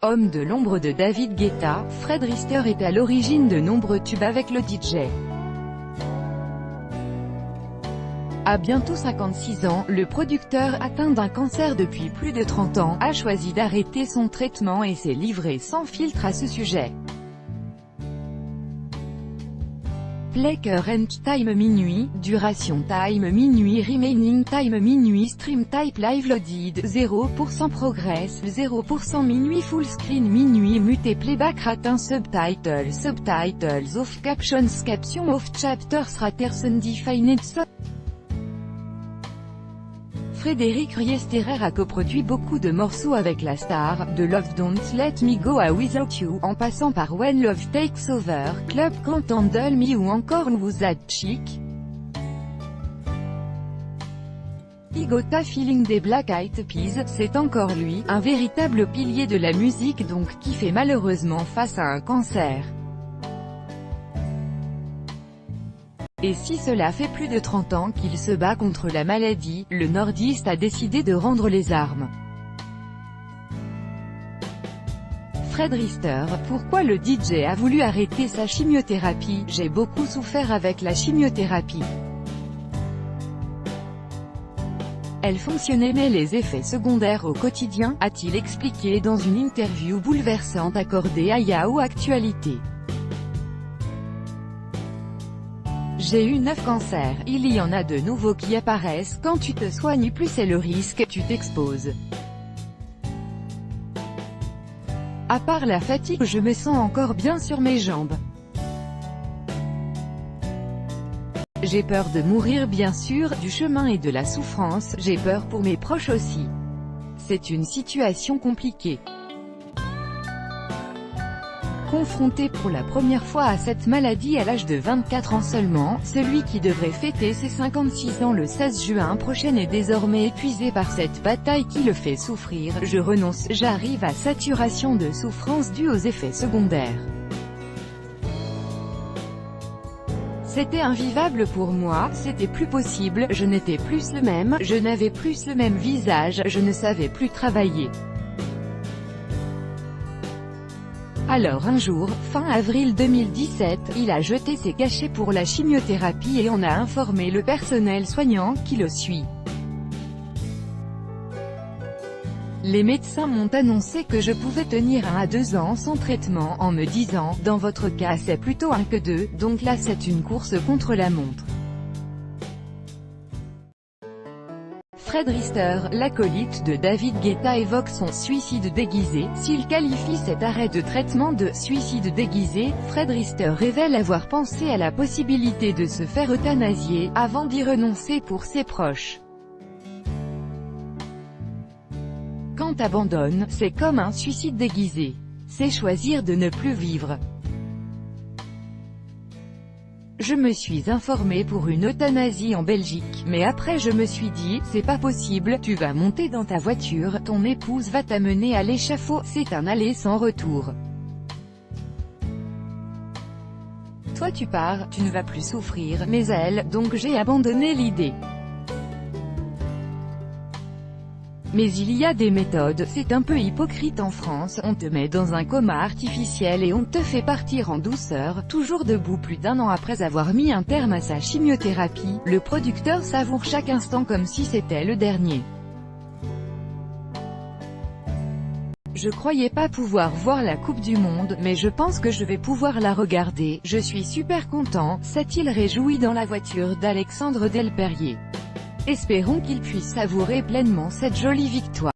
Homme de l'ombre de David Guetta, Fred Rister est à l'origine de nombreux tubes avec le DJ. À bientôt 56 ans, le producteur, atteint d'un cancer depuis plus de 30 ans, a choisi d'arrêter son traitement et s'est livré sans filtre à ce sujet. Play Current Time minuit, Duration Time minuit, Remaining Time minuit, Stream Type Live Loaded 0% Progress 0% minuit, Full Screen minuit, Muté Playback Ratin Subtitles Off Captions Caption Off Chapters Raters Undefined Frédéric Riesterer a coproduit beaucoup de morceaux avec la star, de Love Don't Let Me Go à Without You, en passant par When Love Takes Over, Club Can't Handle Me ou encore Who's That Chick. I Got a Feeling des Black Eyed Peas, c'est encore lui, un véritable pilier de la musique donc qui fait malheureusement face à un cancer. Et si cela fait plus de 30 ans qu'il se bat contre la maladie, le nordiste a décidé de rendre les armes. Fred Rister, pourquoi le DJ a voulu arrêter sa chimiothérapie? J'ai beaucoup souffert avec la chimiothérapie. Elle fonctionnait mais les effets secondaires au quotidien, a-t-il expliqué dans une interview bouleversante accordée à Yahoo Actualité. J'ai eu 9 cancers, il y en a de nouveaux qui apparaissent, quand tu te soignes plus c'est le risque, tu t'exposes. À part la fatigue, je me sens encore bien sur mes jambes. J'ai peur de mourir bien sûr, du chemin et de la souffrance, j'ai peur pour mes proches aussi. C'est une situation compliquée. Confronté pour la première fois à cette maladie à l'âge de 24 ans seulement, celui qui devrait fêter ses 56 ans le 16 juin prochain est désormais épuisé par cette bataille qui le fait souffrir. Je renonce, j'arrive à saturation de souffrance due aux effets secondaires. C'était invivable pour moi, c'était plus possible, je n'étais plus le même, je n'avais plus le même visage, je ne savais plus travailler. Alors un jour, fin avril 2017, il a jeté ses cachets pour la chimiothérapie et on a informé le personnel soignant qui le suit. Les médecins m'ont annoncé que je pouvais tenir 1 à 2 ans sans traitement en me disant, dans votre cas c'est plutôt 1 que 2, donc là c'est une course contre la montre. Fred Rister, l'acolyte de David Guetta évoque son suicide déguisé. S'il qualifie cet arrêt de traitement de « suicide déguisé », Fred Rister révèle avoir pensé à la possibilité de se faire euthanasier, avant d'y renoncer pour ses proches. Quand t'abandonnes, c'est comme un suicide déguisé. C'est choisir de ne plus vivre. Je me suis informé pour une euthanasie en Belgique, mais après je me suis dit, c'est pas possible, tu vas monter dans ta voiture, ton épouse va t'amener à l'échafaud, c'est un aller sans retour. Toi tu pars, tu ne vas plus souffrir, mais elle, donc j'ai abandonné l'idée. Mais il y a des méthodes, c'est un peu hypocrite en France, on te met dans un coma artificiel et on te fait partir en douceur, toujours debout plus d'1 an après avoir mis un terme à sa chimiothérapie, le producteur savoure chaque instant comme si c'était le dernier. Je croyais pas pouvoir voir la Coupe du Monde, mais je pense que je vais pouvoir la regarder, je suis super content, s'est-il réjoui dans la voiture d'Alexandre Delperrier. Espérons qu'il puisse savourer pleinement cette jolie victoire.